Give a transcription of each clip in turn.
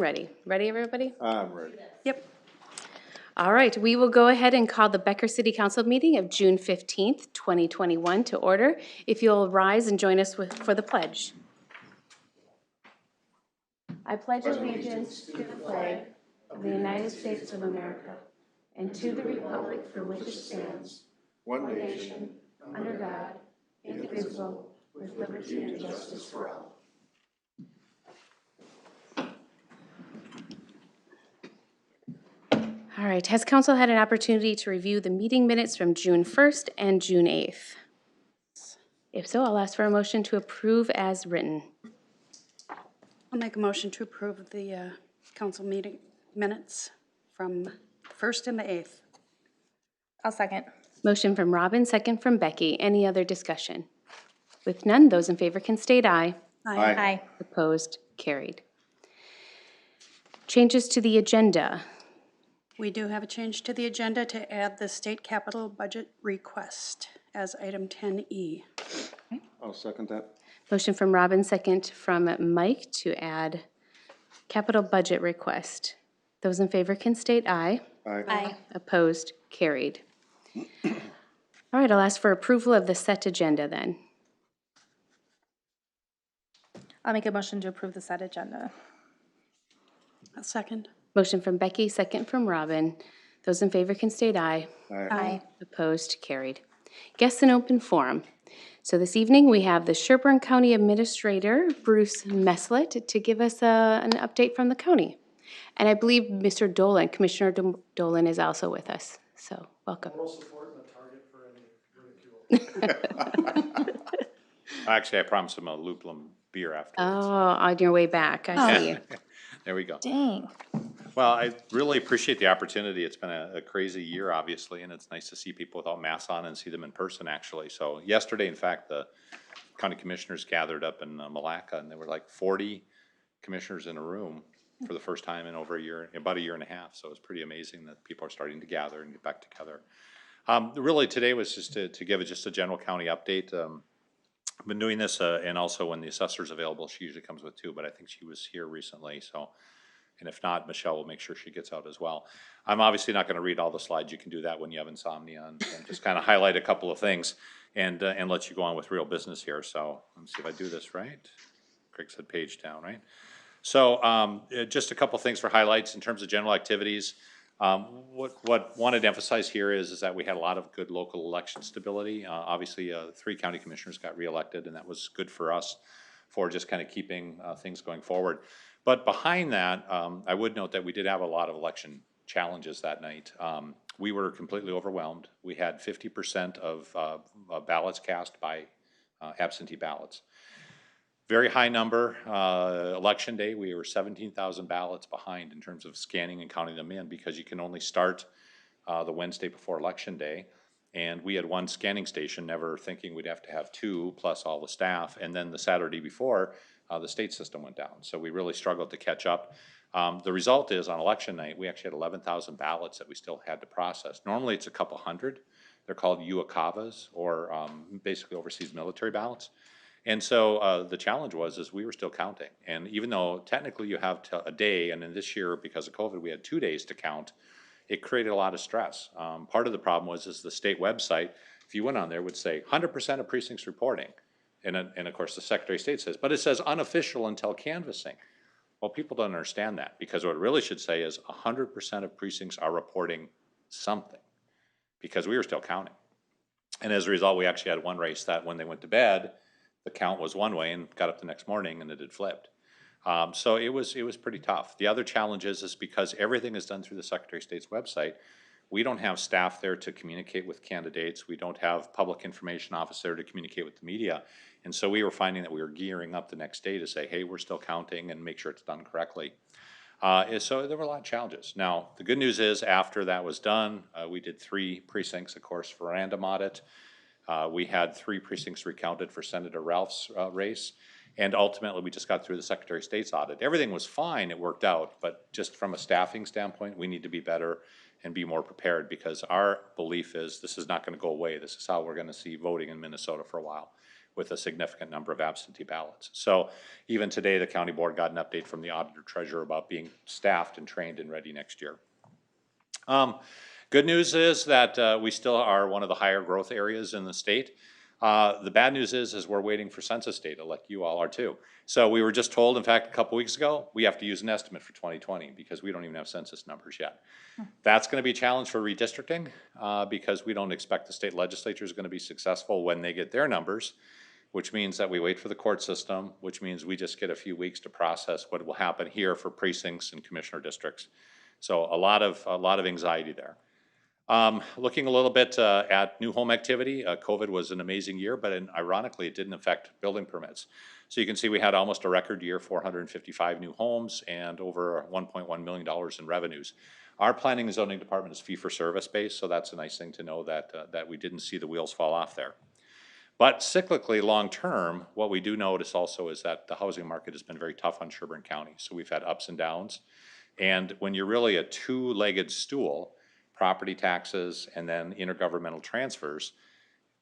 Ready. Ready, everybody? I'm ready. Yep. All right, we will go ahead and call the Becker City Council meeting of June 15th, 2021 to order. If you'll rise and join us for the pledge. I pledge allegiance to the flag of the United States of America and to the republic for which it stands, One nation, under God, indivisible, with liberty and justice for all. All right, has council had an opportunity to review the meeting minutes from June 1st and June 8th? If so, I'll ask for a motion to approve as written. I'll make a motion to approve the council meeting minutes from the 1st and the 8th. I'll second. Motion from Robin, second from Becky. Any other discussion? With none, those in favor can state aye. Aye. Aye. Opposed, carried. Changes to the agenda. We do have a change to the agenda to add the state capital budget request as item 10E. I'll second that. Motion from Robin, second from Mike to add capital budget request. Those in favor can state aye. Aye. Aye. Opposed, carried. All right, I'll ask for approval of the set agenda then. I'll make a motion to approve the set agenda. A second. Motion from Becky, second from Robin. Those in favor can state aye. Aye. Opposed, carried. Guests in open forum. So this evening, we have the Sherburne County Administrator, Bruce Meslet, to give us an update from the county. And I believe Mr. Dolan, Commissioner Dolan is also with us. So welcome. Moral support and a target for any ridicule. Actually, I promised him a Luplum beer afterwards. Oh, on your way back, I see. There we go. Dang. Well, I really appreciate the opportunity. It's been a crazy year, obviously, and it's nice to see people without masks on and see them in person, actually. So yesterday, in fact, the county commissioners gathered up in Malacca, and there were like 40 commissioners in a room for the first time in over a year, about a year and a half. So it's pretty amazing that people are starting to gather and get back together. Really, today was just to give just a general county update. I've been doing this, and also when the assessor's available, she usually comes with two, but I think she was here recently, so. And if not, Michelle will make sure she gets out as well. I'm obviously not gonna read all the slides. You can do that when you have insomnia, and just kind of highlight a couple of things and let you go on with real business here. So let's see if I do this right. Craig said page down, right? So just a couple things for highlights in terms of general activities. What wanted to emphasize here is that we had a lot of good local election stability. Obviously, 3 county commissioners got reelected, and that was good for us for just kind of keeping things going forward. But behind that, I would note that we did have a lot of election challenges that night. We were completely overwhelmed. We had 50% of ballots cast by absentee ballots. Very high number. Election day, we were 17,000 ballots behind in terms of scanning and counting them in, because you can only start the Wednesday before election day. And we had 1 scanning station, never thinking we'd have to have 2 plus all the staff. And then the Saturday before, the state system went down. So we really struggled to catch up. The result is on election night, we actually had 11,000 ballots that we still had to process. Normally it's a couple hundred. They're called UACAVAs, or basically overseas military ballots. And so the challenge was we were still counting. And even though technically you have a day, and in this year because of COVID we had 2 days to count, it created a lot of stress. Part of the problem was the state website, if you went on there, would say 100% of precincts reporting. And of course the Secretary of State says, but it says unofficial until canvassing. Well, people don't understand that, because what it really should say is 100% of precincts are reporting something, because we were still counting. And as a result, we actually had one race that when they went to bed, the count was one way, and got up the next morning and it had flipped. So it was pretty tough. The other challenge is because everything is done through the Secretary of State's website, we don't have staff there to communicate with candidates. We don't have public information officer to communicate with the media. And so we were finding that we were gearing up the next day to say, hey, we're still counting, and make sure it's done correctly. So there were a lot of challenges. Now, the good news is after that was done, we did 3 precincts, of course, for random audit. We had 3 precincts recounted for Senator Ralph's race. And ultimately, we just got through the Secretary of State's audit. Everything was fine, it worked out, but just from a staffing standpoint, we need to be better and be more prepared, because our belief is this is not going to go away. This is how we're going to see voting in Minnesota for a while. with a significant number of absentee ballots. So even today, the county board got an update from the auditor treasurer about being staffed and trained and ready next year. Good news is that we still are one of the higher growth areas in the state. The bad news is we're waiting for census data, like you all are too. So we were just told, in fact, a couple weeks ago, we have to use an estimate for 2020 because we don't even have census numbers yet. That's going to be a challenge for redistricting because we don't expect the state legislature is going to be successful when they get their numbers, which means that we wait for the court system, which means we just get a few weeks to process what will happen here for precincts and commissioner districts. So a lot of anxiety there. Looking a little bit at new home activity, COVID was an amazing year, but ironically, it didn't affect building permits. So you can see we had almost a record year, 455 new homes and over $1.1 million in revenues. Our planning and zoning department is fee-for-service based, so that's a nice thing to know that, that we didn't see the wheels fall off there. But cyclically, long-term, what we do notice also is that the housing market has been very tough on Sherburne County. So we've had ups and downs. And when you're really a two-legged stool, property taxes and then intergovernmental transfers,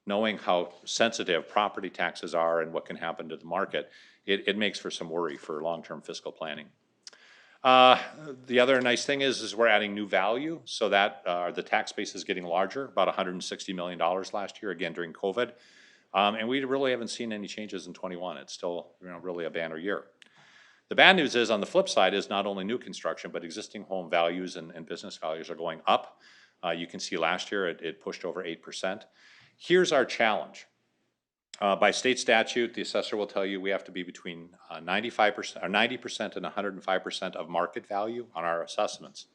knowing how sensitive property taxes are and what can happen to the market, it makes for some worry for long-term fiscal planning. The other nice thing is we're adding new value, so that the tax base is getting larger, about $160 million last year, again during COVID. And we really haven't seen any changes in 21. It's still, really a banner year. The bad news is, on the flip side, is not only new construction, but existing home values and business values are going up. You can see last year it pushed over 8%. Here's our challenge. By state statute, the assessor will tell you we have to be between 95% or 90% and 105% of market value on our assessments.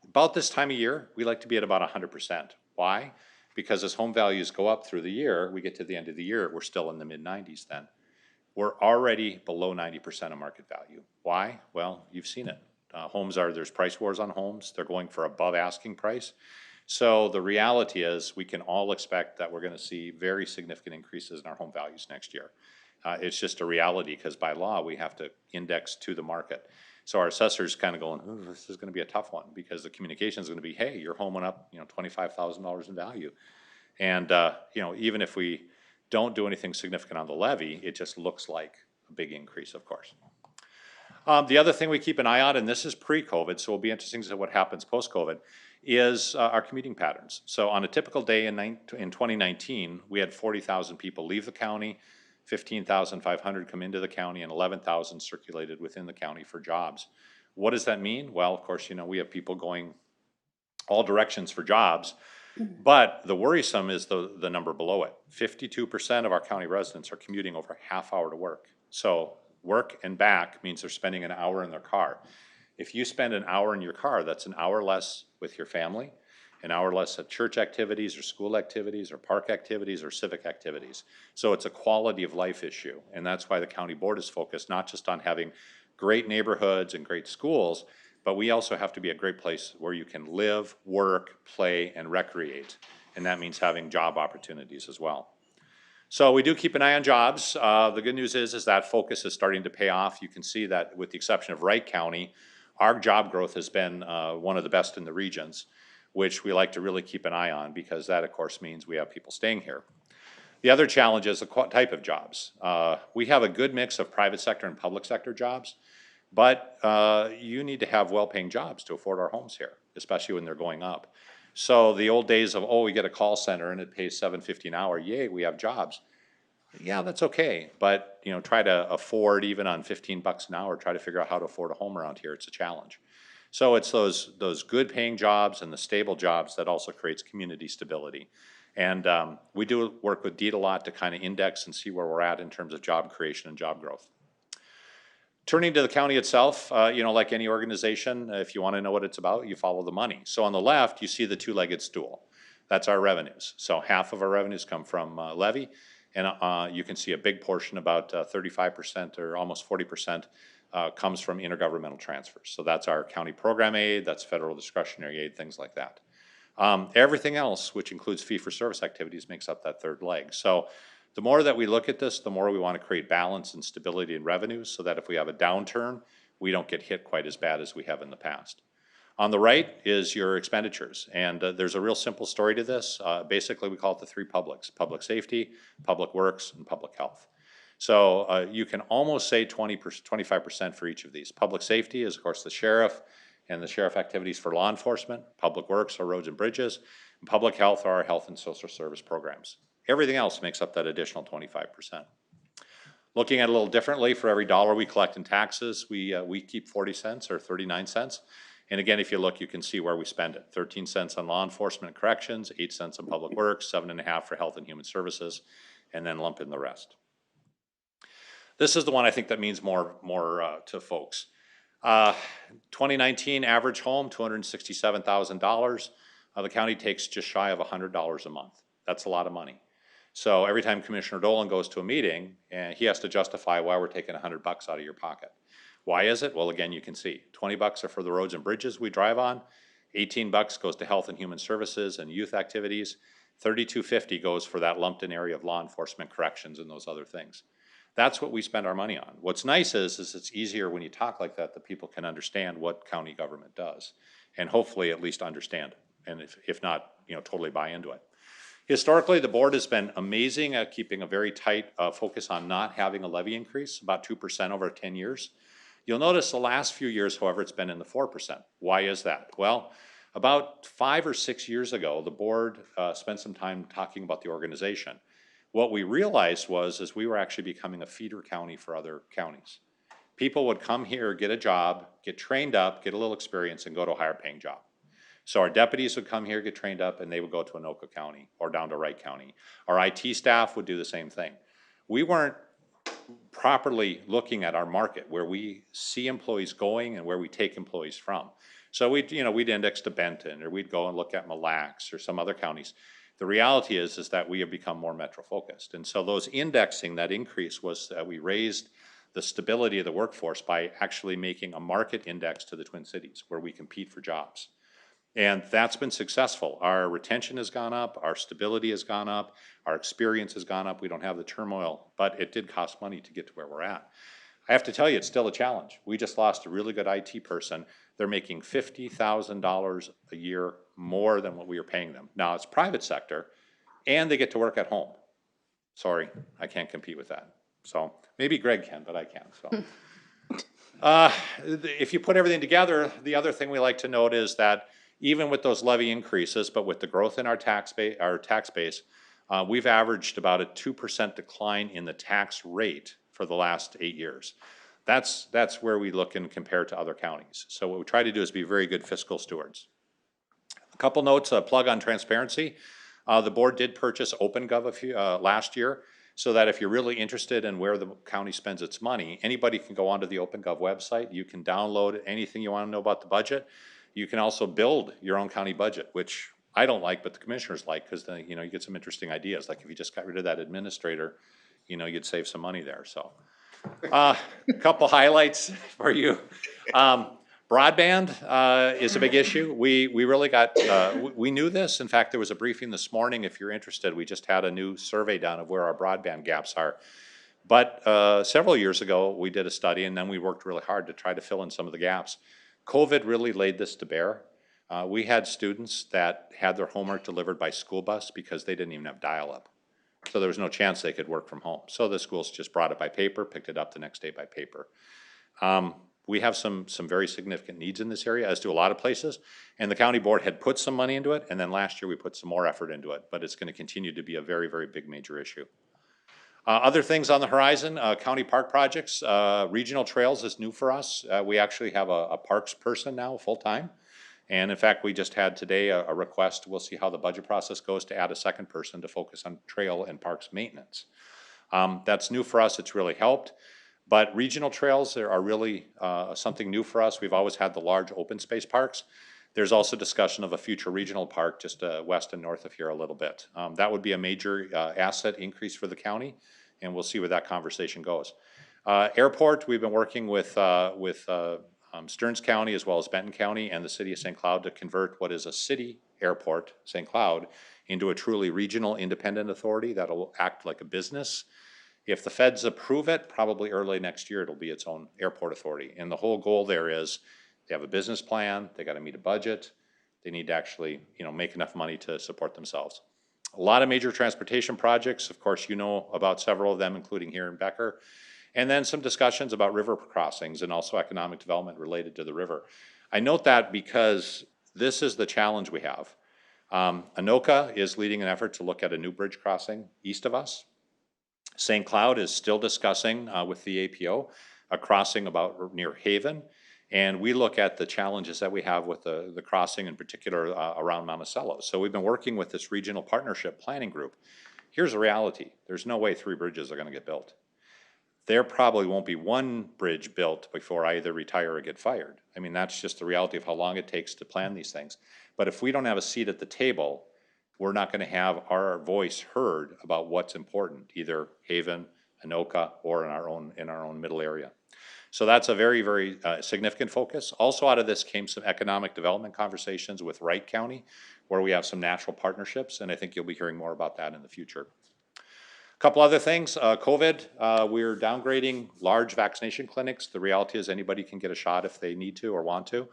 About this time of year, we like to be at about 100%. Why? Because as home values go up through the year, we get to the end of the year, we're still in the mid-90s then. We're already below 90% of market value. Why? Well, you've seen it. There's price wars on homes. They're going for above asking price. So the reality is we can all expect that we're going to see very significant increases in our home values next year. It's just a reality because by law we have to index to the market. So our assessor's kind of going, ooh, this is going to be a tough one because the communication is going to be, hey, your home went up, $25,000 in value. And, even if we don't do anything significant on the levy, it just looks like a big increase, of course. The other thing we keep an eye on, and this is pre-COVID, so it'll be interesting to see what happens post-COVID, is our commuting patterns. So on a typical day in 2019, we had 40,000 people leave the county, 15,500 come into the county, and 11,000 circulated within the county for jobs. What does that mean? Well, of course, we have people going all directions for jobs, but the worrisome is the number below it. 52% of our county residents are commuting over a half hour to work. So work and back means they're spending an hour in their car. If you spend an hour in your car, that's an hour less with your family, an hour less at church activities or school activities or park activities or civic activities. So it's a quality of life issue, and that's why the county board is focused not just on having great neighborhoods and great schools, but we also have to be a great place where you can live, work, play, and recreate, and that means having job opportunities as well. So we do keep an eye on jobs. The good news is that focus is starting to pay off. You can see that with the exception of Wright County, our job growth has been one of the best in the regions, which we like to really keep an eye on because that, of course, means we have people staying here. The other challenge is the type of jobs. We have a good mix of private sector and public sector jobs, but you need to have well-paying jobs to afford our homes here, especially when they're going up. So the old days of, we get a call center and it pays $7.50 an hour, yay, we have jobs. Yeah, that's okay, but try to afford even on $15 an hour, try to figure out how to afford a home around here. It's a challenge. So it's those good paying jobs and the stable jobs that also creates community stability. And we do work with DEED a lot to kind of index and see where we're at in terms of job creation and job growth. Turning to the county itself, like any organization, if you want to know what it's about, you follow the money. So on the left, you see the two-legged stool. That's our revenues. So half of our revenues come from levy, and you can see a big portion, about 35% or almost 40%, comes from intergovernmental transfers. So that's our county program aid, that's federal discretionary aid, things like that. Everything else, which includes fee-for-service activities, makes up that third leg. So the more that we look at this, the more we want to create balance and stability in revenues so that if we have a downturn, we don't get hit quite as bad as we have in the past. On the right is your expenditures, and there's a real simple story to this. Basically, we call it the three publics: public safety, public works, and public health. So you can almost say 25% for each of these. Public safety is, of course, the sheriff and the sheriff activities for law enforcement. Public works are roads and bridges. And public health are our health and social service programs. Everything else makes up that additional 25%. Looking at it a little differently, for every dollar we collect in taxes, we keep 40 cents or 39 cents. And again, if you look, you can see where we spend it. 13 cents on law enforcement and corrections, 8 cents on public works, 7.5 for health and human services, and then lump in the rest. This is the one I think that means more to folks. 2019 average home, $267,000. The county takes just shy of $100 a month. That's a lot of money. So every time Commissioner Dolan goes to a meeting, he has to justify why we're taking $100 out of your pocket. Why is it? Well, again, you can see $20 are for the roads and bridges we drive on. $18 goes to health and human services and youth activities. $32.50 goes for that lumped in area of law enforcement, corrections, and those other things. That's what we spend our money on. What's nice is it's easier when you talk like that people can understand what county government does, and hopefully at least understand it, and if not, totally buy into it. Historically, the board has been amazing at keeping a very tight focus on not having a levy increase, about 2% over 10 years. You'll notice the last few years, however, it's been in the 4%. Why is that? Well, about 5 or 6 years ago, the board spent some time talking about the organization. What we realized is we were actually becoming a feeder county for other counties. People would come here, get a job, get trained up, get a little experience, and go to a higher paying job. So our deputies would come here, get trained up, and they would go to Anoka County or down to Wright County. Our IT staff would do the same thing. We weren't properly looking at our market, where we see employees going and where we take employees from. So we'd index to Benton, or we'd go and look at Mille Lacs or some other counties. The reality is that we have become more metro focused. And so those indexing, that increase was that we raised the stability of the workforce by actually making a market index to the Twin Cities where we compete for jobs. And that's been successful. Our retention has gone up, our stability has gone up, our experience has gone up. We don't have the turmoil, but it did cost money to get to where we're at. I have to tell you, it's still a challenge. We just lost a really good IT person. They're making $50,000 a year more than what we were paying them. Now, it's private sector, and they get to work at home. Sorry, I can't compete with that. So maybe Greg can, but I can't. So, if you put everything together, the other thing we like to note is that even with those levy increases, but with the growth in our tax base, we've averaged about a 2% decline in the tax rate for the last 8 years. That's where we look and compare to other counties. So what we try to do is be very good fiscal stewards. A couple notes, a plug on transparency. The board did purchase OpenGov last year, so that if you're really interested in where the county spends its money, anybody can go onto the OpenGov website. You can download anything you want to know about the budget. You can also build your own county budget, which I don't like, but the commissioners like, because you get some interesting ideas. Like if you just got rid of that administrator, you'd save some money there. So a couple highlights for you. Broadband is a big issue. We really got, we knew this. In fact, there was a briefing this morning. If you're interested, we just had a new survey done of where our broadband gaps are. But several years ago, we did a study, and then we worked really hard to try to fill in some of the gaps. COVID really laid this to bear. We had students that had their homework delivered by school bus because they didn't even have dial-up. So there was no chance they could work from home. So the schools just brought it by paper, picked it up the next day by paper. We have some very significant needs in this area, as do a lot of places. And the county board had put some money into it, and then last year we put some more effort into it. But it's going to continue to be a very, very big major issue. Other things on the horizon, county park projects, regional trails is new for us. We actually have a parks person now, full-time. And in fact, we just had today a request, we'll see how the budget process goes, to add a second person to focus on trail and parks maintenance. That's new for us, it's really helped. But regional trails are really something new for us. We've always had the large open space parks. There's also discussion of a future regional park just west and north of here a little bit. That would be a major asset increase for the county, and we'll see where that conversation goes. Airport, we've been working with Stearns County as well as Benton County and the city of St. Cloud to convert what is a city airport, St. Cloud, into a truly regional independent authority that'll act like a business. If the feds approve it, probably early next year it'll be its own airport authority. And the whole goal there is They have a business plan, they gotta meet a budget, they need to actually, make enough money to support themselves. A lot of major transportation projects, of course, you know about several of them, including here in Becker. And then some discussions about river crossings and also economic development related to the river. I note that because this is the challenge we have. Anoka is leading an effort to look at a new bridge crossing east of us. St. Cloud is still discussing with the APO a crossing about near Haven. And we look at the challenges that we have with the crossing in particular around Monticello. So we've been working with this regional partnership planning group. Here's the reality. There's no way 3 bridges are gonna get built. There probably won't be 1 bridge built before I either retire or get fired. I mean, that's just the reality of how long it takes to plan these things. But if we don't have a seat at the table, we're not gonna have our voice heard about what's important, either Haven, Anoka, or in our own middle area. So that's a very, very significant focus. Also out of this came some economic development conversations with Wright County, where we have some natural partnerships, and I think you'll be hearing more about that in the future. A couple other things, COVID, we're downgrading large vaccination clinics. The reality is anybody can get a shot if they need to or want to.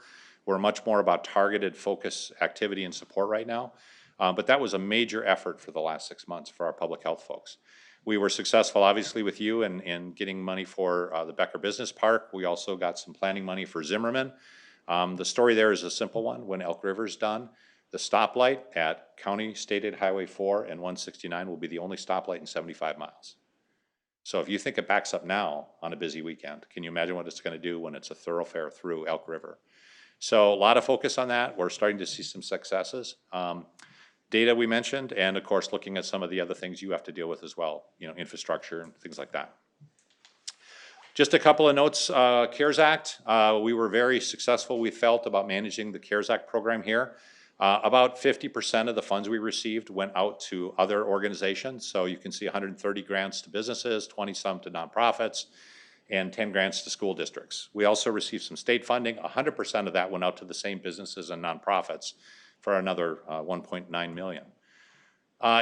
We're much more about targeted focus activity and support right now. But that was a major effort for the last 6 months for our public health folks. We were successful, obviously, with you in getting money for the Becker Business Park. We also got some planning money for Zimmerman. The story there is a simple one. When Elk River's done, the stoplight at County State Aid Highway 4 and 169 will be the only stoplight in 75 miles. So if you think it backs up now on a busy weekend, can you imagine what it's going to do when it's a thoroughfare through Elk River? So a lot of focus on that. We're starting to see some successes. Data we mentioned, and of course looking at some of the other things you have to deal with as well, infrastructure and things like that. Just a couple of notes, CARES Act. We were very successful, we felt, about managing the CARES Act program here. About 50% of the funds we received went out to other organizations. So you can see 130 grants to businesses, 20 some to nonprofits, and 10 grants to school districts. We also received some state funding. 100% of that went out to the same businesses and nonprofits for another 1.9 million.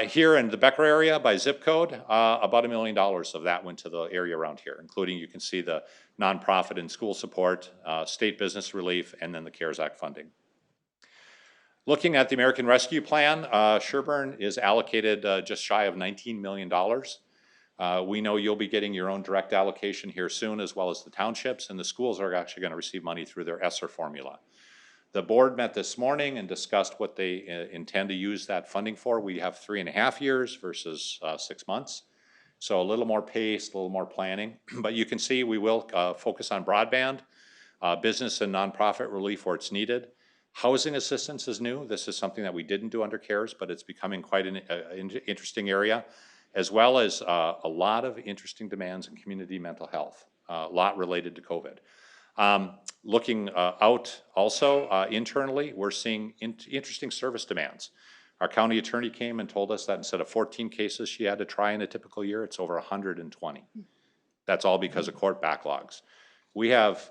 Here in the Becker area by zip code, about $1 million of that went to the area around here, including you can see the nonprofit and school support, state business relief, and then the CARES Act funding. Looking at the American Rescue Plan, Sherburne is allocated just shy of $19 million. We know you'll be getting your own direct allocation here soon, as well as the townships, and the schools are actually going to receive money through their ESSER formula. The board met this morning and discussed what they intend to use that funding for. We have 3.5 years versus 6 months. So a little more pace, a little more planning. But you can see we will focus on broadband, business and nonprofit relief where it's needed. Housing assistance is new. This is something that we didn't do under CARES, but it's becoming quite an interesting area, as well as a lot of interesting demands in community mental health, a lot related to COVID. Looking out also internally, we're seeing interesting service demands. Our county attorney came and told us that instead of 14 cases she had to try in a typical year, it's over 120. That's all because of court backlogs. We have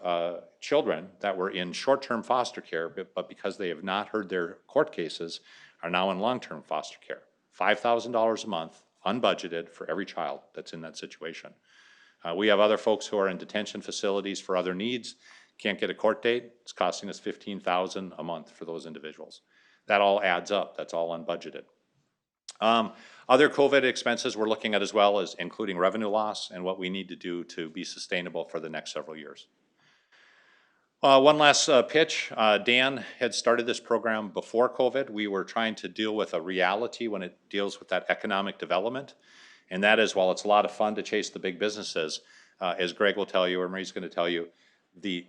children that were in short-term foster care, but because they have not heard their court cases, are now in long-term foster care. $5,000 a month, unbudgeted for every child that's in that situation. We have other folks who are in detention facilities for other needs, can't get a court date. It's costing us $15,000 a month for those individuals. That all adds up. That's all unbudgeted. Other COVID expenses we're looking at as well as including revenue loss and what we need to do to be sustainable for the next several years. One last pitch. Dan had started this program before COVID. We were trying to deal with a reality when it deals with that economic development. And that is, while it's a lot of fun to chase the big businesses, as Greg will tell you, or Marie's going to tell you, the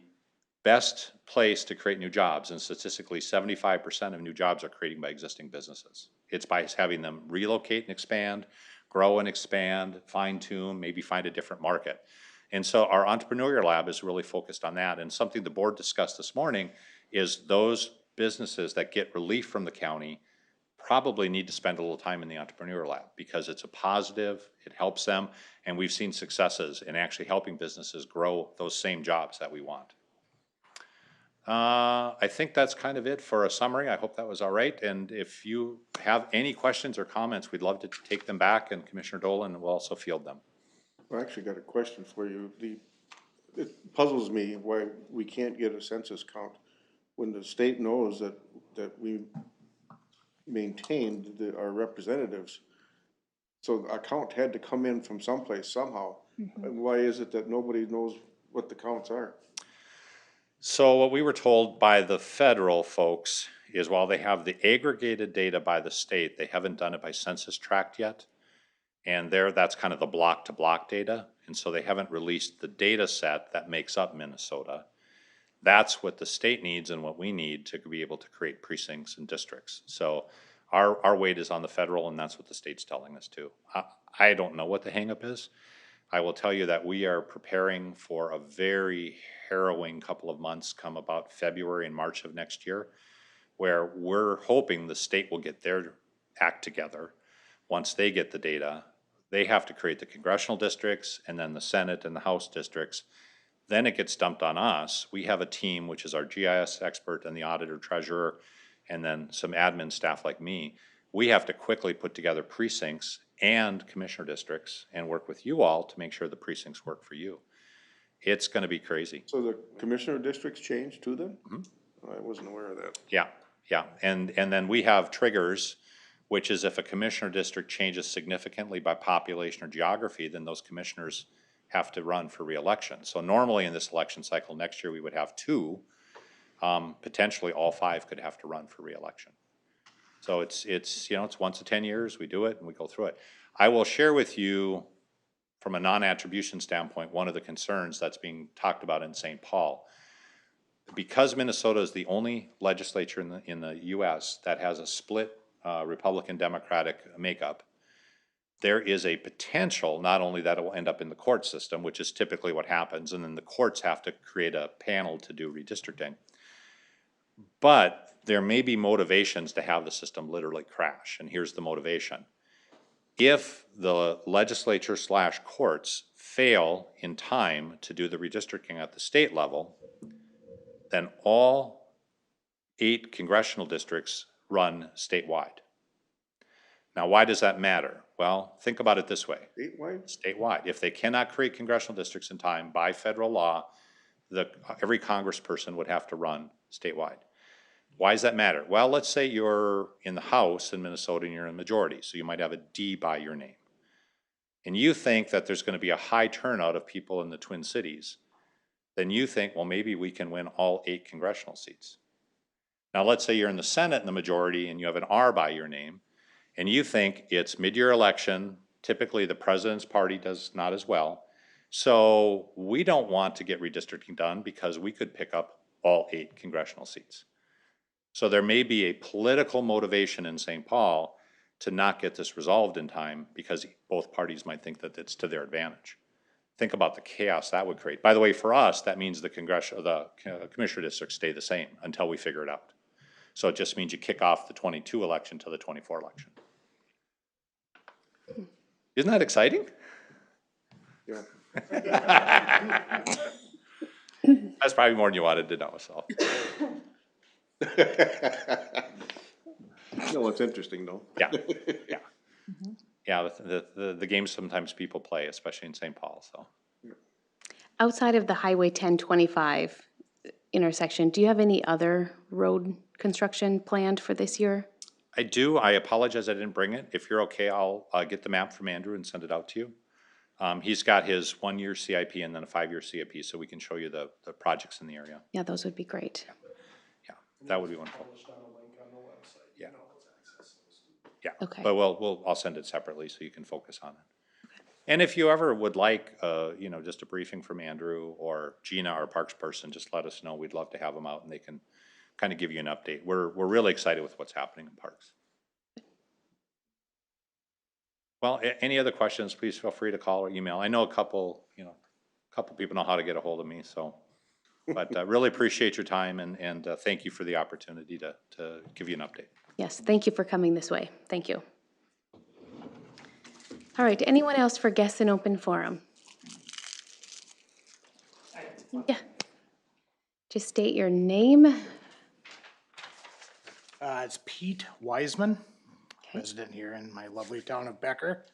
best place to create new jobs, and statistically 75% of new jobs are created by existing businesses. It's by having them relocate and expand, grow and expand, fine tune, maybe find a different market. And so our entrepreneurial lab is really focused on that. And something the board discussed this morning is those businesses that get relief from the county probably need to spend a little time in the entrepreneurial lab because it's a positive, it helps them, and we've seen successes in actually helping businesses grow those same jobs that we want. I think that's kind of it for a summary. I hope that was all right. And if you have any questions or comments, we'd love to take them back, and Commissioner Dolan will also field them. I actually got a question for you. It puzzles me why we can't get a census count when the state knows that we maintained our representatives. So a count had to come in from someplace somehow. And why is it that nobody knows what the counts are? So what we were told by the federal folks is while they have the aggregated data by the state, they haven't done it by census tract yet. And there, that's kind of the block to block data. And so they haven't released the data set that makes up Minnesota. That's what the state needs and what we need to be able to create precincts and districts. So our weight is on the federal, and that's what the state's telling us too. I don't know what the hangup is. I will tell you that we are preparing for a very harrowing couple of months come about February and March of next year, where we're hoping the state will get their act together. Once they get the data, they have to create the congressional districts and then the Senate and the House districts. Then it gets dumped on us. We have a team, which is our GIS expert and the auditor treasurer, and then some admin staff like me. We have to quickly put together precincts and commissioner districts and work with you all to make sure the precincts work for you. It's gonna be crazy. So the commissioner districts changed too then? I wasn't aware of that. Yeah, yeah, and then we have triggers, which is if a commissioner district changes significantly by population or geography, then those commissioners have to run for reelection. So normally in this election cycle next year, we would have 2. Potentially all 5 could have to run for reelection. So it's it's once in 10 years, we do it and we go through it. I will share with you, from a non-attribution standpoint, one of the concerns that's being talked about in St. Paul. Because Minnesota is the only legislature in the US that has a split Republican-Democratic makeup, there is a potential, not only that it will end up in the court system, which is typically what happens, and then the courts have to create a panel to do redistricting, but there may be motivations to have the system literally crash, and here's the motivation. If the legislature / courts fail in time to do the redistricting at the state level, then all 8 congressional districts run statewide. Now, why does that matter? Well, think about it this way. Statewide? Statewide. If they cannot create congressional districts in time by federal law, every congressperson would have to run statewide. Why does that matter? Well, let's say you're in the House in Minnesota and you're in majority, so you might have a D by your name. And you think that there's going to be a high turnout of people in the Twin Cities. Then you think, well, maybe we can win all 8 congressional seats. Now, let's say you're in the Senate in the majority and you have an R by your name, and you think it's mid-year election, typically the president's party does not as well, so we don't want to get redistricting done because we could pick up all 8 congressional seats. So there may be a political motivation in St. Paul to not get this resolved in time because both parties might think that it's to their advantage. Think about the chaos that would create. By the way, for us, that means the commissioner districts stay the same until we figure it out. So it just means you kick off the 22 election to the 24 election. Isn't that exciting? Yeah. That's probably more than you wanted to know, so. No, it's interesting though. Yeah, yeah. Yeah, the games sometimes people play, especially in St. Paul, so. Outside of the Highway 1025 intersection, do you have any other road construction planned for this year? I do. I apologize I didn't bring it. If you're okay, I'll get the map from Andrew and send it out to you. He's got his 1-year CIP and then a 5-year CIP, so we can show you the projects in the area. Yeah, those would be great. Yeah, that would be wonderful. Published on a link on the website. Yeah. You know, it's access those. Yeah, Okay. but I'll send it separately so you can focus on it. And if you ever would like, just a briefing from Andrew or Gina, our parks person, just let us know. We'd love to have them out and they can kind of give you an update. We're really excited with what's happening in parks. Well, any other questions, please feel free to call or email. I know a couple people know how to get a hold of me, so. But really appreciate your time and thank you for the opportunity to give you an update. Yes, thank you for coming this way. Thank you. All right, anyone else for guests in open forum? Yeah. Just state your name. It's Pete Wiseman, resident here in my lovely town of Becker.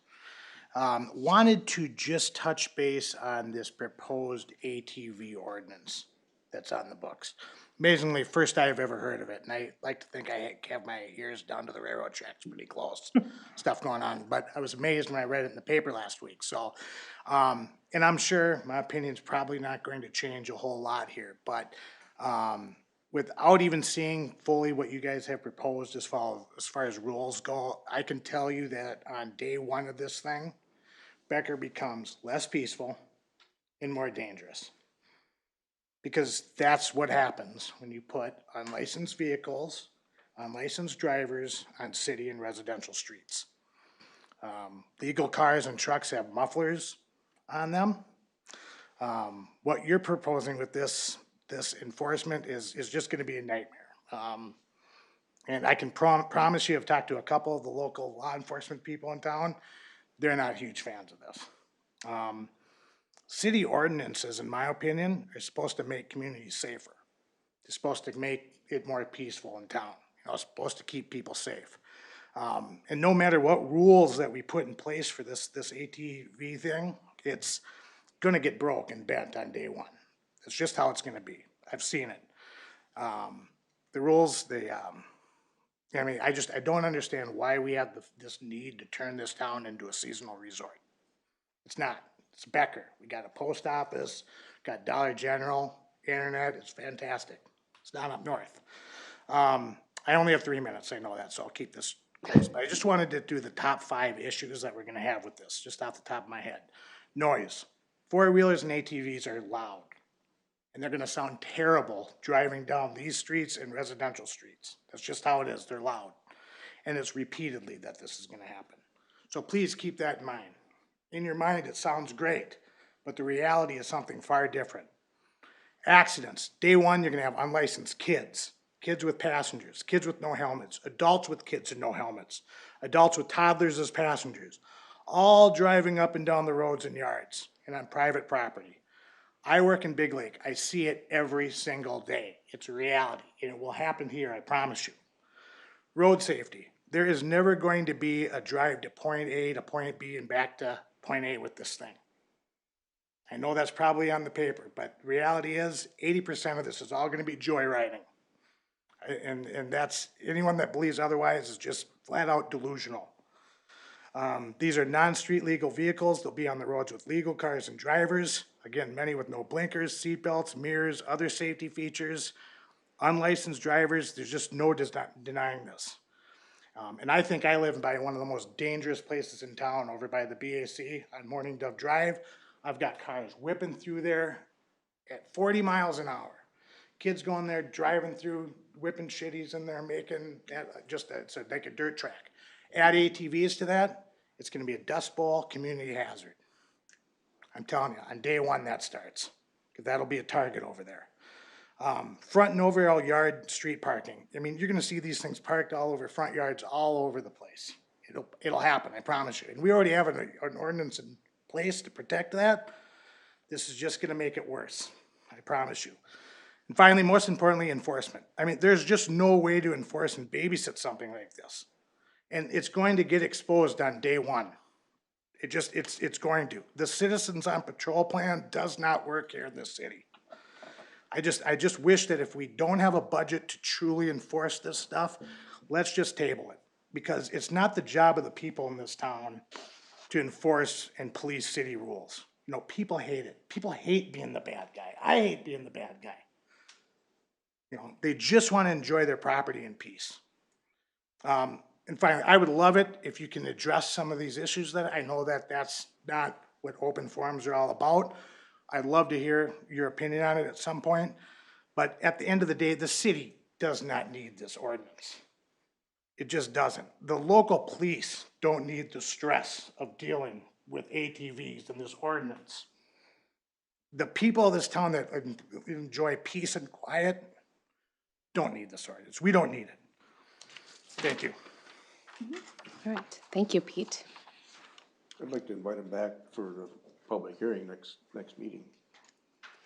Wanted to just touch base on this proposed ATV ordinance that's on the books. Amazingly, first I've ever heard of it, and I like to think I have my ears down to the railroad tracks pretty close, stuff going on, but I was amazed when I read it in the paper last week, so. And I'm sure my opinion's probably not going to change a whole lot here, but, without even seeing fully what you guys have proposed as far as rules go, I can tell you that on day one of this thing, Becker becomes less peaceful and more dangerous. Because that's what happens when you put unlicensed vehicles, unlicensed drivers on city and residential streets. Legal cars and trucks have mufflers on them. What you're proposing with this enforcement is just gonna be a nightmare. And I can promise you, I've talked to a couple of the local law enforcement people in town, they're not huge fans of this. City ordinances, in my opinion, are supposed to make communities safer. They're supposed to make it more peaceful in town, it's supposed to keep people safe. And no matter what rules that we put in place for this ATV thing, it's gonna get broke and bent on day one. It's just how it's gonna be. I've seen it. The rules, I don't understand why we have this need to turn this town into a seasonal resort. It's not. It's Becker. We got a post office, got Dollar General, internet. It's fantastic. It's not up north. I only have 3 minutes. I know that, so I'll keep this close. But I just wanted to do the top 5 issues that we're going to have with this, just off the top of my head. Noise. Four-wheelers and ATVs are loud, and they're going to sound terrible driving down these streets and residential streets. That's just how it is. They're loud, and it's repeatedly that this is going to happen. So please keep that in mind. In your mind, it sounds great, but the reality is something far different. Accidents. Day one, you're gonna have unlicensed kids, kids with passengers, kids with no helmets, adults with kids and no helmets, adults with toddlers as passengers, all driving up and down the roads and yards and on private property. I work in Big Lake. I see it every single day. It's a reality, and it will happen here, I promise you. Road safety. There is never going to be a drive to point A to point B and back to point A with this thing. I know that's probably on the paper, but the reality is 80% of this is all gonna be joyriding. And that's, anyone that believes otherwise is just flat out delusional. These are non-street legal vehicles. They'll be on the roads with legal cars and drivers. Again, many with no blinkers, seatbelts, mirrors, other safety features. Unlicensed drivers, there's just no denying this. And I think I live by one of the most dangerous places in town, over by the BAC on Morning Dove Drive. I've got cars whipping through there at 40 miles an hour. Kids going there, driving through, whipping shitties in there, making it's like a dirt track. Add ATVs to that, it's gonna be a dust bowl, community hazard. I'm telling you, on day one that starts, because that'll be a target over there. Front and overall yard street parking. I mean, you're gonna see these things parked all over front yards, all over the place. It'll happen, I promise you. And we already have an ordinance in place to protect that. This is just gonna make it worse, I promise you. And finally, most importantly, enforcement. I mean, there's just no way to enforce and babysit something like this. And it's going to get exposed on day one. It's going to. The Citizens on Patrol plan does not work here in this city. I just wish that if we don't have a budget to truly enforce this stuff, let's just table it. Because it's not the job of the people in this town to enforce and police city rules. You know, people hate it. People hate being the bad guy. I hate being the bad guy. You know, they just want to enjoy their property in peace. And finally, I would love it if you can address some of these issues that I know that that's not what open forums are all about. I'd love to hear your opinion on it at some point. But at the end of the day, the city does not need this ordinance. It just doesn't. The local police don't need the stress of dealing with ATVs and this ordinance. The people of this town that enjoy peace and quiet don't need this ordinance. We don't need it. Thank you. All right, thank you, Pete. I'd like to invite him back for the public hearing next meeting.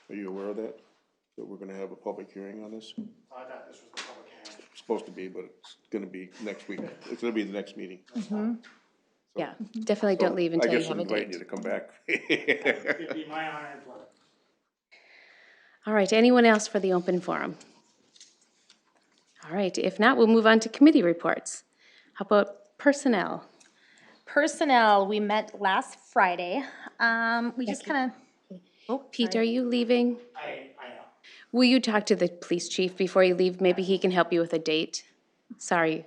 Are you aware of that? That we're gonna have a public hearing on this? I thought this was the public hearing. It's supposed to be, but it's gonna be next week. It's gonna be the next meeting. So Yeah, definitely don't leave until you have a I guess I'm inviting you date. to come back. It'd be my honor and pleasure. All right, anyone else for the open forum? All right, if not, we'll move on to committee reports. How about personnel? Personnel, we met last Friday. We just Becky. kind of, Pete, are you leaving? I know. Will you talk to the police chief before you leave? Maybe he can help you with a date. Sorry,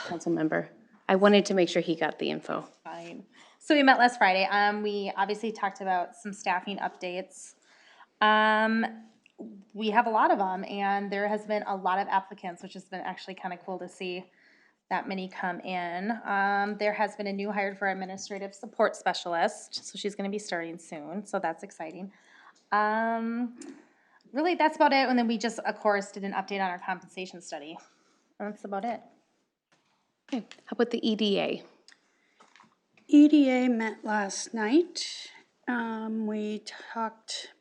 council member. I wanted to make sure he got the info. fine. So we met last Friday. We obviously talked about some staffing updates. We have a lot of them, and there has been a lot of applicants, which has been actually kind of cool to see that many come in. There has been a new hire for administrative support specialist, so she's gonna be starting soon, so that's exciting. Really, that's about it, and then we just, of course, did an update on our compensation study. And that's about it. Okay, how about the EDA? EDA met last night. We talked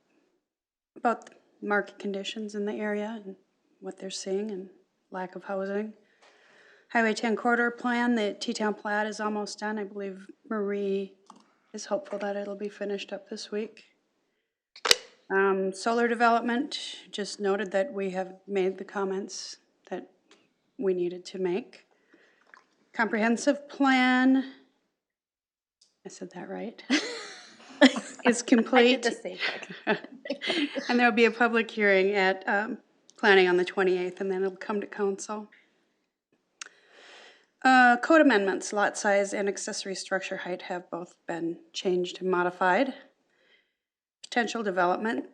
about the market conditions in the area and what they're seeing and lack of housing. Highway 10 corridor plan, the T-Town plat is almost done. I believe Marie is hopeful that it'll be finished up this week. Solar development, just noted that we have made the comments that we needed to make. Comprehensive plan, I said that right, is I complete. did the same thing. And there'll be a public hearing at planning on the 28th, and then it'll come to council. Code amendments, lot size and accessory structure height have both been changed and modified. Potential development,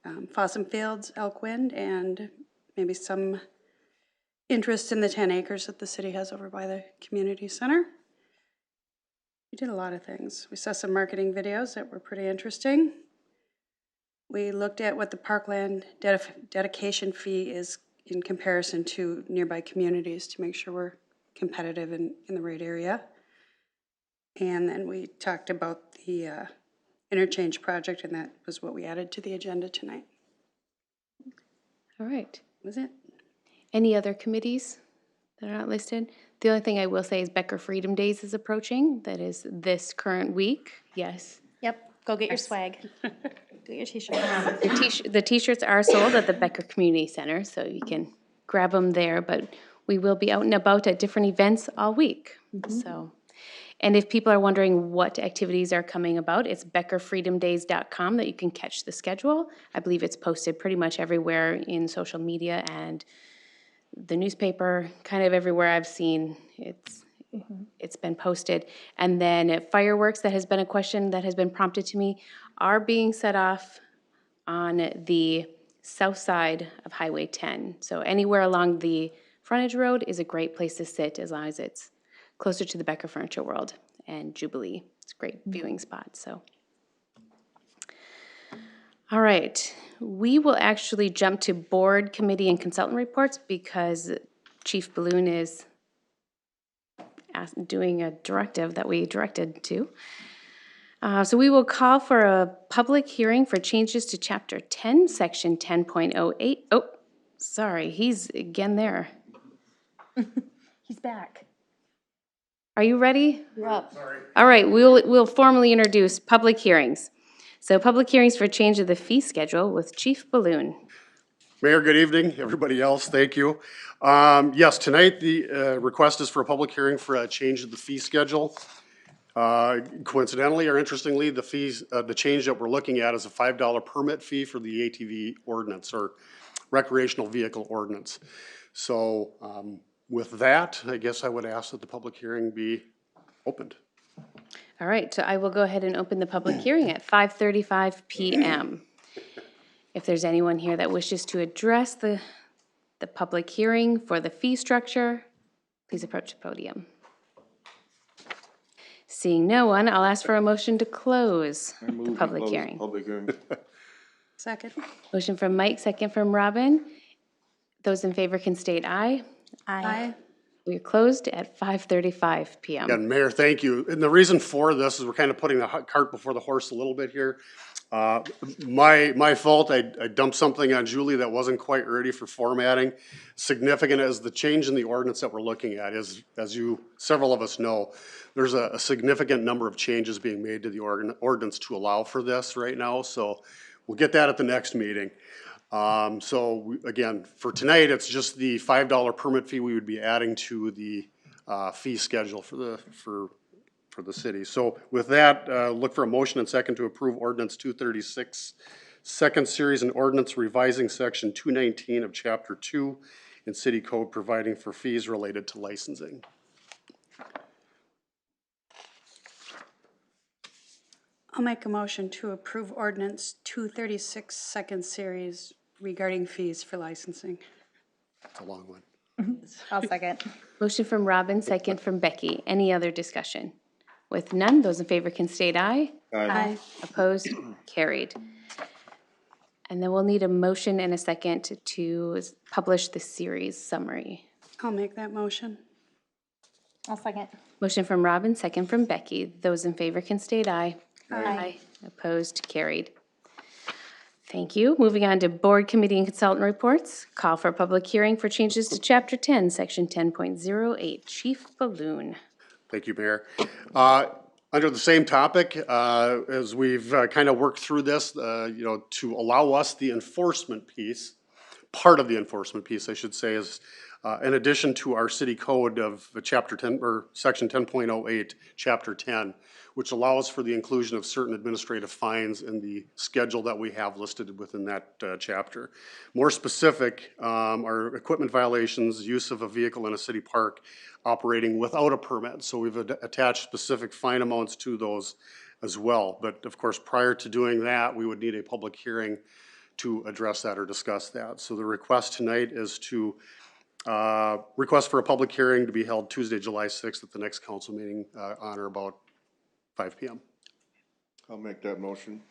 Fossum Fields, Elkwind, and maybe some interest in the 10 acres that the city has over by the community center. We did a lot of things. We saw some marketing videos that were pretty interesting. We looked at what the parkland dedication fee is in comparison to nearby communities to make sure we're competitive in the right area. And then we talked about the interchange project, and that was what we added to the agenda tonight. All right. Was it? Any other committees that are not listed? The only thing I will say is Becker Freedom Days is approaching. That is this current week. Yes. Yep, go get your swag. Go get your t-shirt. The t-shirts are sold at the Becker Community Center, so you can grab them there, but we will be out and about at different events all week, so. And if people are wondering what activities are coming about, it's beckerfreedomdays.com that you can catch the schedule. I believe it's posted pretty much everywhere in social media and the newspaper, kind of everywhere I've seen, it's been posted. And then fireworks, that has been a question that has been prompted to me, are being set off on the south side of Highway 10. So anywhere along the frontage road is a great place to sit as long as it's closer to the Becker Furniture World and Jubilee. It's a great viewing spot, so. All right, we will actually jump to board, committee, and consultant reports because Chief Balloon is doing a directive that we directed to. So we will call for a public hearing for changes to Chapter 10, Section 10.08. Oh, sorry, he's again there. He's back. Are you ready? You're up. All right, we'll formally introduce public hearings. So public hearings for change of the fee schedule with Chief Balloon. Mayor, good evening. Everybody else, thank you. Yes, tonight the request is for a public hearing for a change of the fee schedule. Coincidentally or interestingly, the fees, the change that we're looking at is a $5 permit fee for the ATV ordinance or recreational vehicle ordinance. So with that, I guess I would ask that the public hearing be opened. All right, so I will go ahead and open the public hearing at 5:35 PM. If there's anyone here that wishes to address the public hearing for the fee structure, please approach the podium. Seeing no one, I'll ask for a motion to close the public hearing. Public hearing. Second. Motion from Mike, second from Robin. Those in favor can state aye. Aye. We're closed at 5:35 PM. And Mayor, thank you. And the reason for this is we're kind of putting the cart before the horse a little bit here. My fault, I dumped something on Julie that wasn't quite ready for formatting. Significant as the change in the ordinance that we're looking at is, as you, several of us know, there's a significant number of changes being made to the ordinance to allow for this right now, so we'll get that at the next meeting. Again, for tonight, it's just the $5 permit fee we would be adding to the fee schedule for the city. So with that, look for a motion and second to approve ordinance 236, second series, and ordinance revising section 219 of chapter 2 in city code providing for fees related to licensing. I'll make a motion to approve ordinance 236, second series regarding fees for licensing. It's a long one. I'll second. Motion from Robin, second from Becky. Any other discussion? With none, those in favor can state aye. Aye. Opposed? Carried. And then we'll need a motion and a second to publish the series summary. I'll make that motion. I'll second. Motion from Robin, second from Becky. Those in favor can state aye. Aye. Opposed? Carried. Thank you. Moving on to board, committee, and consultant reports. Call for a public hearing for changes to Chapter 10, Section 10.08, Chief Balloon. Thank you, Mayor. Under the same topic, as we've kind of worked through this, to allow us the enforcement piece, part of the enforcement piece, I should say, is in addition to our city code of Chapter 10, or Section 10.08, Chapter 10, which allows for the inclusion of certain administrative fines in the schedule that we have listed within that chapter. More specific are equipment violations, use of a vehicle in a city park, operating without a permit. So we've attached specific fine amounts to those as well. But of course, prior to doing that, we would need a public hearing to address that or discuss that. So the request tonight is to request for a public hearing to be held Tuesday, July 6th at the next council meeting on or about 5 p.m. I'll make that motion.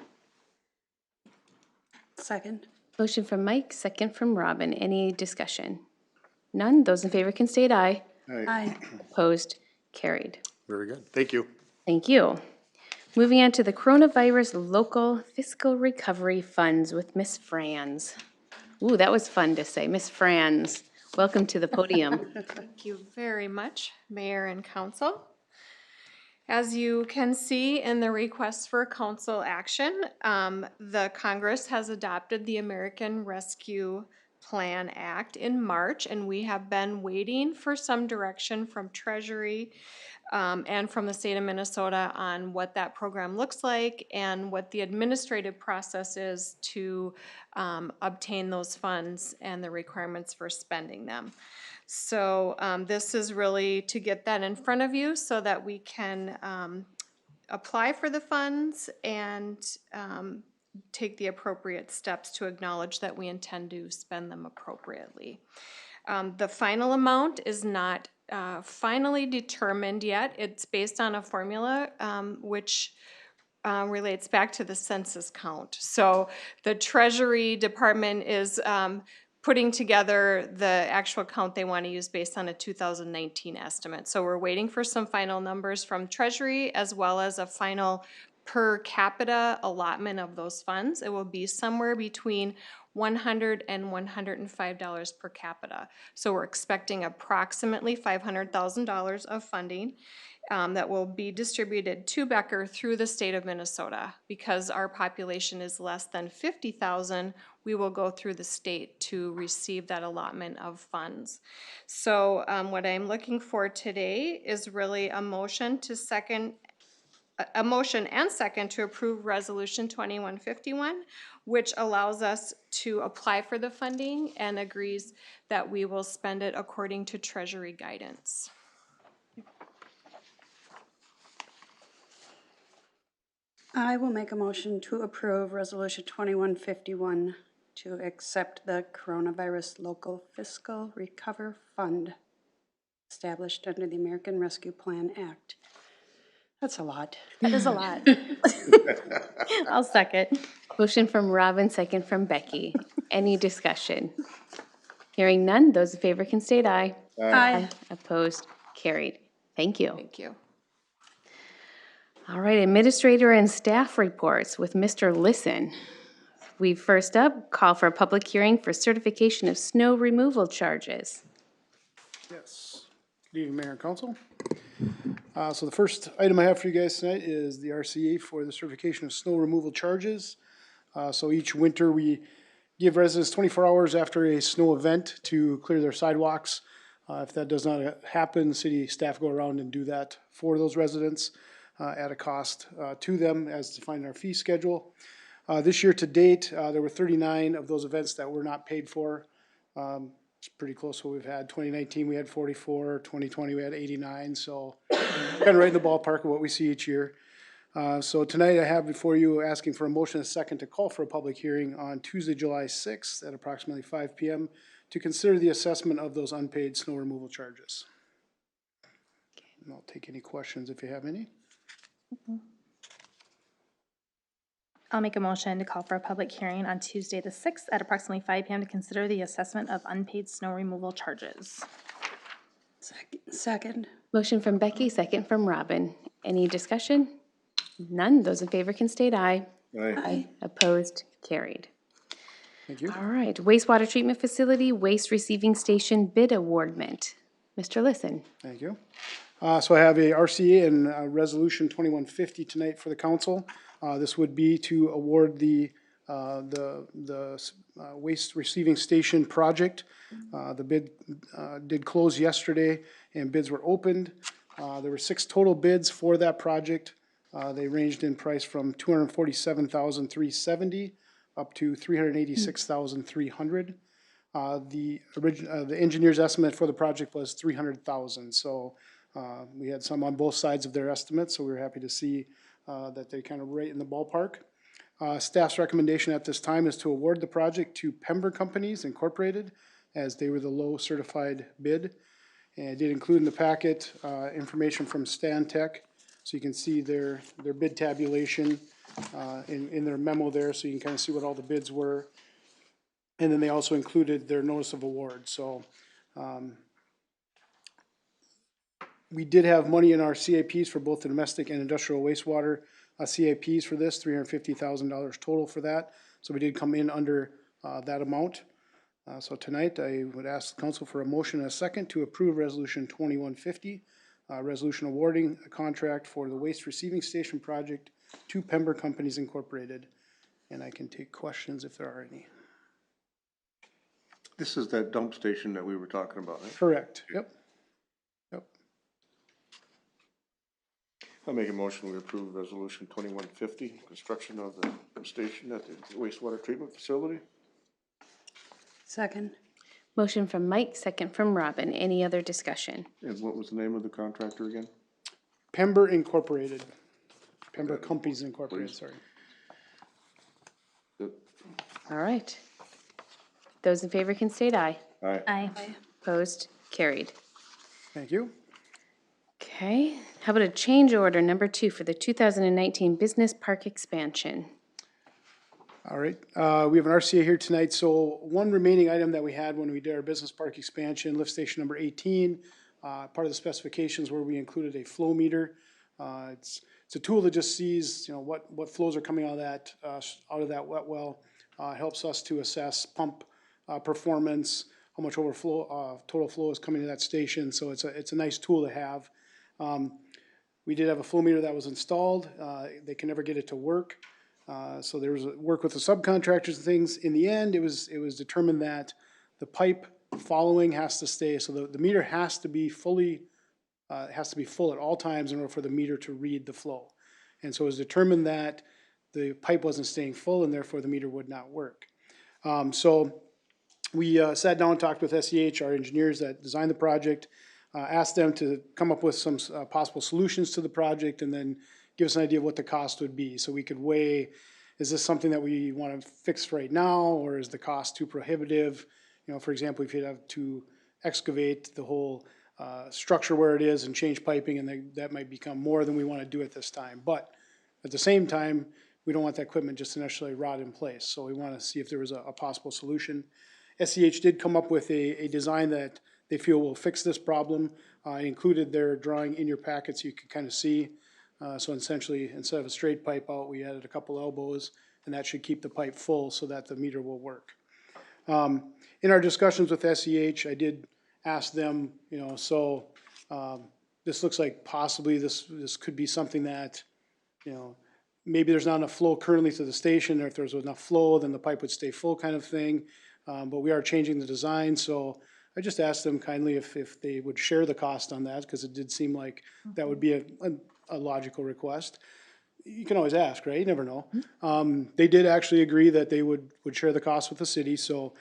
Second. Motion from Mike, second from Robin. Any discussion? None? Those in favor can state aye. Aye. Opposed? Carried. Very good. Thank you. Thank you. Moving on to the Coronavirus Local Fiscal Recovery Funds with Miss Franz. Ooh, that was fun to say. Miss Franz, welcome to the podium. Thank you very much, Mayor and Council. As you can see in the request for council action, the Congress has adopted the American Rescue Plan Act in March, and we have been waiting for some direction from Treasury and from the state of Minnesota on what that program looks like and what the administrative process is to obtain those funds and the requirements for spending them. So this is really to get that in front of you so that we can apply for the funds and take the appropriate steps to acknowledge that we intend to spend them appropriately. The final amount is not finally determined yet. It's based on a formula which relates back to the census count. So the Treasury Department is putting together the actual count they want to use based on a 2019 estimate. So we're waiting for some final numbers from Treasury as well as a final per capita allotment of those funds. It will be somewhere between $100 and $105 per capita. So we're expecting approximately $500,000 of funding that will be distributed to Becker through the state of Minnesota. Because our population is less than 50,000, we will go through the state to receive that allotment of funds. So what I'm looking for today is really a motion and second to approve Resolution 2151, which allows us to apply for the funding and agrees that we will spend it according to Treasury guidance. I will make a motion to approve Resolution 2151 to accept the Coronavirus Local Fiscal Recovery Fund established under the American Rescue Plan Act. That's a lot. That is a lot. I'll second. Motion from Robin, second from Becky. Any discussion? Hearing none, those in favor can state aye. Aye. Opposed? Carried. Thank you. Thank you. All right, administrator and staff reports with Mr. Listen. We first up, call for a public hearing for certification of snow removal charges. Yes. Good evening, Mayor and Council. So the first item I have for you guys tonight is the RCA for the certification of snow removal charges. So each winter, we give residents 24 hours after a snow event to clear their sidewalks. If that does not happen, city staff go around and do that for those residents at a cost to them as defined in our fee schedule. This year to date, there were 39 of those events that were not paid for. It's pretty close to what we've had. 2019, we had 44, 2020, we had 89, so kind of right in the ballpark of what we see each year. So tonight I have before you asking for a motion and a second to call for a public hearing on Tuesday, July 6th at approximately 5 p.m. to consider the assessment of those unpaid snow removal charges. And I'll take any questions if you have any. I'll make a motion to call for a public hearing on Tuesday the 6th at approximately 5 p.m. to consider the assessment of unpaid snow removal charges. Second. Motion from Becky, second from Robin. Any discussion? None. Those in favor can state aye. Aye. Opposed? Carried. Thank you. All right, wastewater treatment facility, waste receiving station bid awardment. Mr. Listen. Thank you. So I have a RCA and Resolution 2150 tonight for the council. This would be to award the waste receiving station project. The bid did close yesterday and bids were opened. There were 6 total bids for that project. They ranged in price from $247,370 up to $386,300. The engineer's estimate for the project was $300,000. So we had some on both sides of their estimates, so we were happy to see that they kind of right in the ballpark. Staff's recommendation at this time is to award the project to Pember Companies Incorporated, as they were the low certified bid. And I did include in the packet information from Stan Tech, so you can see their bid tabulation in their memo there, so you can kind of see what all the bids were. And then they also included their notice of award. So we did have money in our CAPs for both the domestic and industrial wastewater CAPs for this, $350,000 total for that. So we did come in under that amount. So tonight I would ask the council for a motion and a second to approve Resolution 2150, resolution awarding a contract for the waste receiving station project to Pember Companies Incorporated. And I can take questions if there are any. This is that dump station that we were talking about, right? Correct, yep. I'll make a motion we approve resolution 2150, construction of the station at the wastewater treatment facility. Second. Motion from Mike, second from Robin. Any other discussion? And what was the name of the contractor again? Pember Incorporated. Pember Companies Incorporated, sorry. Good. All right. Those in favor can state aye. Aye. Aye. Opposed? Carried. Thank you. Okay, how about a change order number 2 for the 2019 business park expansion? All right, we have an RCA here tonight. So one remaining item that we had when we did our business park expansion, lift station number 18, part of the specifications where we included a flow meter. It's a tool that just sees, what flows are coming out of that wet well. Helps us to assess pump performance, how much overflow, total flow is coming to that station. So it's a nice tool to have. We did have a flow meter that was installed. They can never get it to work. So there was work with the subcontractors and things. In the end, it was determined that the pipe following has to stay. So the meter has to be full at all times in order for the meter to read the flow. And so it was determined that the pipe wasn't staying full and therefore the meter would not work. So we sat down and talked with SEH, our engineers that designed the project, asked them to come up with some possible solutions to the project and then give us an idea of what the cost would be. So we could weigh, is this something that we want to fix right now, or is the cost too prohibitive? For example, if you'd have to excavate the whole structure where it is and change piping, and that might become more than we want to do at this time. But at the same time, we don't want that equipment just to necessarily rot in place. So we want to see if there was a possible solution. SEH did come up with a design that they feel will fix this problem. I included their drawing in your packet so you can kind of see. So essentially, instead of a straight pipe out, we added a couple elbows, and that should keep the pipe full so that the meter will work. In our discussions with SEH, I did ask them, this looks like possibly this could be something that, maybe there's not enough flow currently to the station, or if there's enough flow, then the pipe would stay full kind of thing. But we are changing the design, so I just asked them kindly if they would share the cost on that, because it did seem like that would be a logical request. You can always ask, right? You never know. They did actually agree that they would share the cost with the city, so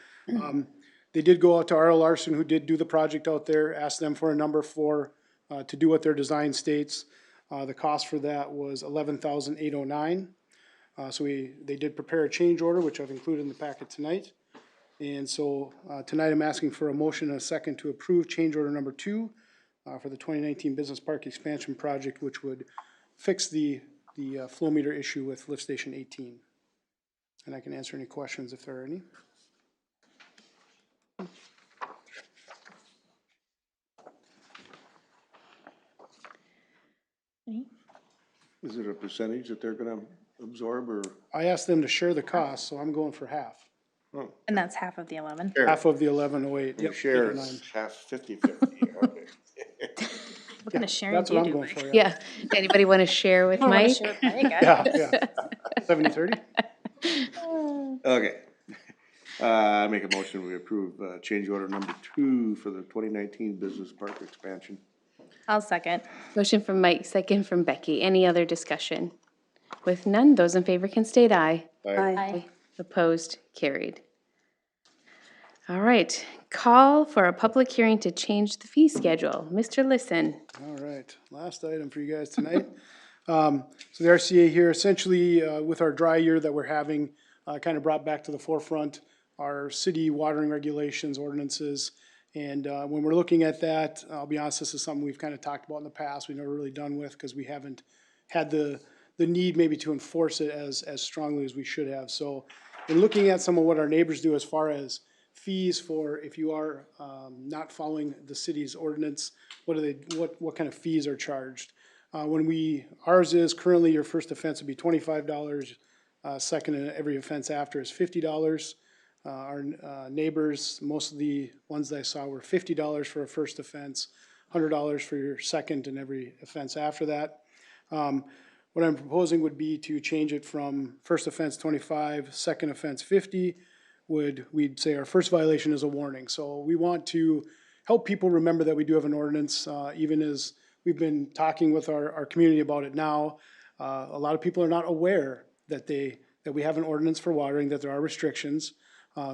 they did go out to R.L. Larson, who did do the project out there, asked them for a number to do what their design states. The cost for that was $11,809. So they did prepare a change order, which I've included in the packet tonight. And so tonight I'm asking for a motion and a second to approve change order number 2 for the 2019 Business Park Expansion Project, which would fix the flow meter issue with Lift Station 18. And I can answer any questions if there are any. Is it a percentage that they're gonna absorb, or? I asked them to share the cost, so I'm going for half. And that's half of the 11. Half of the 1108. You Yep, share 809. half 50-50, okay. What kind of sharing That's do you what I'm do, going Mike? for, Yeah, anybody want to share with I wanna Mike? share with Mike, Yeah. 70-30? Okay. I make a motion, we approve, change order number 2 for the 2019 Business Park Expansion. I'll second. Motion from Mike, second from Becky. Any other discussion? With none, those in favor can state aye. Aye. Opposed, carried. All right, call for a public hearing to change the fee schedule. Mr. Lisson. All right, last item for you guys tonight. So the RCA here, essentially, with our dry year that we're having, kind of brought back to the forefront our city watering regulations, ordinances. And when we're looking at that, I'll be honest, this is something we've kind of talked about in the past, we've never really done with, because we haven't had the need maybe to enforce it as strongly as we should have. So in looking at some of what our neighbors do as far as fees for if you are not following the city's ordinance, what kind of fees are charged? Ours is currently, your first offense would be $25, second and every offense after is $50. Our neighbors, most of the ones that I saw were $50 for a first offense, $100 for your second and every offense after that. What I'm proposing would be to change it from first offense 25, second offense 50. We'd say our first violation is a warning. So we want to help people remember that we do have an ordinance, even as we've been talking with our community about it now. A lot of people are not aware that we have an ordinance for watering, that there are restrictions.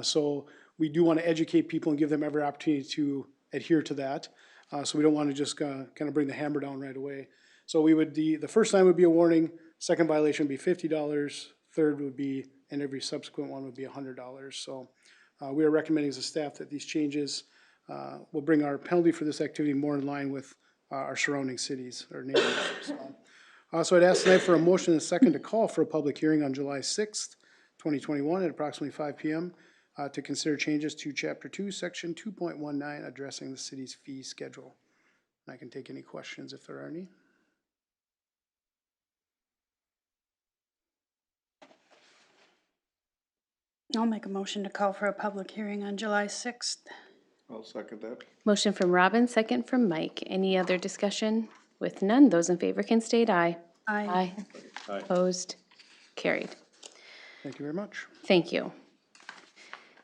So we do want to educate people and give them every opportunity to adhere to that. So we don't want to just kind of bring the hammer down right away. So the first time would be a warning, second violation would be $50, third would be, and every subsequent one would be $100. So we are recommending as a staff that these changes will bring our penalty for this activity more in line with our surrounding cities, our neighbors. So I'd ask tonight for a motion and a second to call for a public hearing on July 6th, 2021 at approximately 5 p.m. To consider changes to Chapter 2, Section 2.19, addressing the city's fee schedule. I can take any questions if there are any. I'll make a motion to call for a public hearing on July 6th. I'll second that. Motion from Robin, second from Mike. Any other discussion? With none, those in favor can state aye. Aye. Opposed, carried. Thank you very much. Thank you.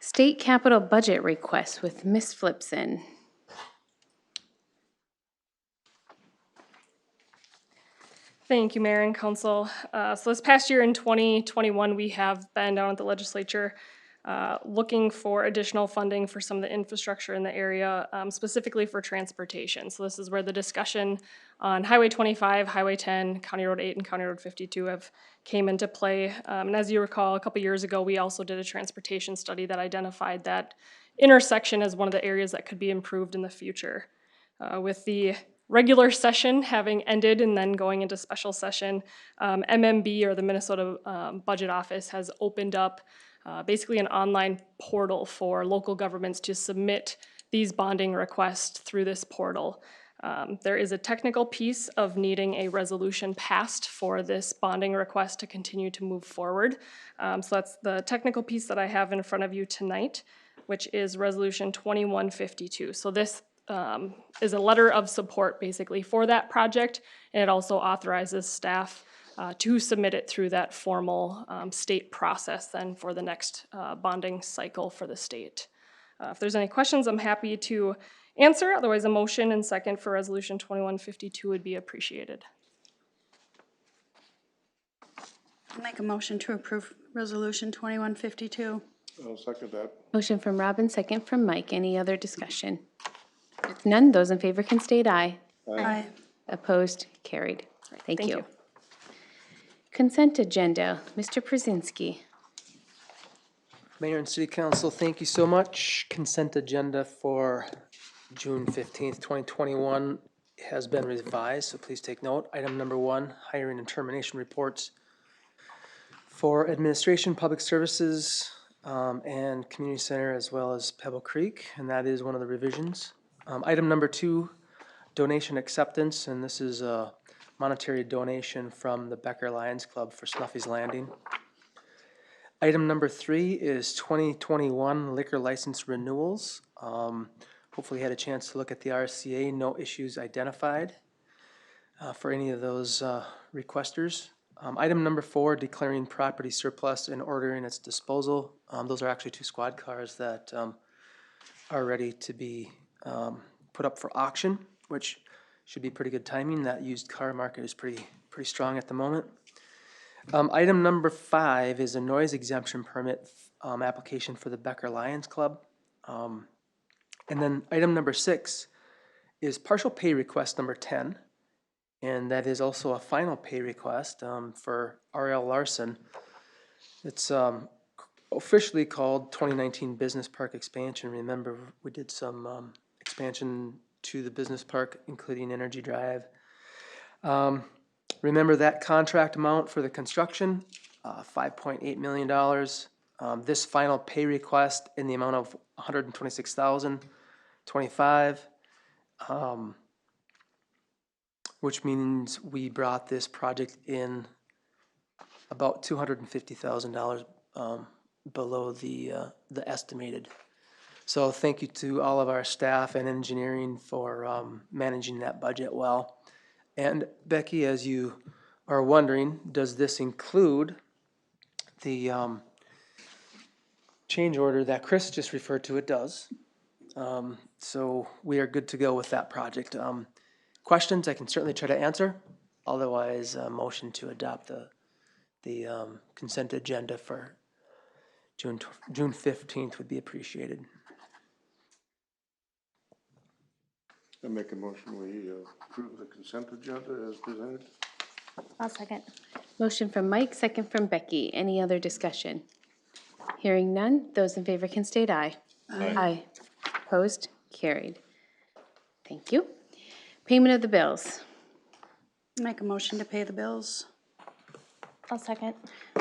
State capital budget request with Ms. Flipson. Thank you, Mayor and Council. So this past year in 2021, we have been down at the legislature looking for additional funding for some of the infrastructure in the area, specifically for transportation. So this is where the discussion on Highway 25, Highway 10, County Road 8, and County Road 52 have came into play. And as you recall, a couple years ago, we also did a transportation study that identified that intersection as one of the areas that could be improved in the future. With the regular session having ended and then going into special session, MMB, or the Minnesota Budget Office, has opened up basically an online portal for local governments to submit these bonding requests through this portal. There is a technical piece of needing a resolution passed for this bonding request to continue to move forward. So that's the technical piece that I have in front of you tonight, which is Resolution 2152. So this is a letter of support basically for that project, and it also authorizes staff to submit it through that formal state process then for the next bonding cycle for the state. If there's any questions, I'm happy to answer. Otherwise, a motion and second for Resolution 2152 would be appreciated. I'll make a motion to approve Resolution 2152. I'll second that. Motion from Robin, second from Mike. Any other discussion? If none, those in favor can state aye. Aye. Opposed? Carried. Thank Thank you. you. Consent agenda, Mr. Przinski. Mayor and City Council, thank you so much. Consent agenda for June 15th, 2021 has been revised, so please take note. Item number 1, hiring and termination reports for administration, public services, and community center, as well as Pebble Creek, and that is one of the revisions. Item number 2, donation acceptance, and this is a monetary donation from the Becker Lions Club for Snuffy's Landing. Item number 3 is 2021 liquor license renewals. Hopefully you had a chance to look at the RCA, no issues identified for any of those requesters. Item number 4, declaring property surplus and ordering its disposal. Those are actually 2 squad cars that are ready to be put up for auction, which should be pretty good timing. That used car market is pretty strong at the moment. Item number 5 is a noise exemption permit application for the Becker Lions Club. And then item number 6 is partial pay request number 10. And that is also a final pay request for R.L. Larson. It's officially called 2019 Business Park Expansion. Remember, we did some expansion to the business park, including Energy Drive. Remember that contract amount for the construction, $5.8 million. This final pay request in the amount of $126,025, which means we brought this project in about $250,000 below the estimated. So thank you to all of our staff and engineering for managing that budget well. And Becky, as you are wondering, does this include the change order that Chris just referred to? It does. So we are good to go with that project. Questions I can certainly try to answer. Otherwise, a motion to adopt the consent agenda for June 15th would be appreciated. I make a motion, we approve the consent agenda as presented. I'll second. Motion from Mike, second from Becky. Any other discussion? Hearing none, those in favor can state aye. Aye. Opposed? Carried. Thank you. Payment of the bills. Make a motion to pay the bills. I'll second.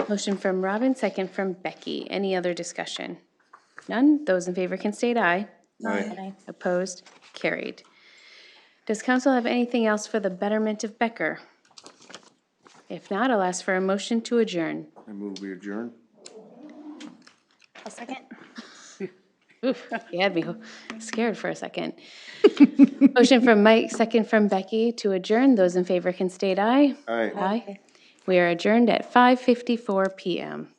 Motion from Robin, second from Becky. Any other discussion? None, those in favor can state aye. Aye. Opposed? Carried. Does council have anything else for the betterment of Becker? If not, I'll ask for a motion to adjourn. I move we adjourn. I'll second. Oof, you had me scared for a second. Motion from Mike, second from Becky to adjourn. Those in favor can state aye. Aye. Aye. We are adjourned at 5:54 p.m.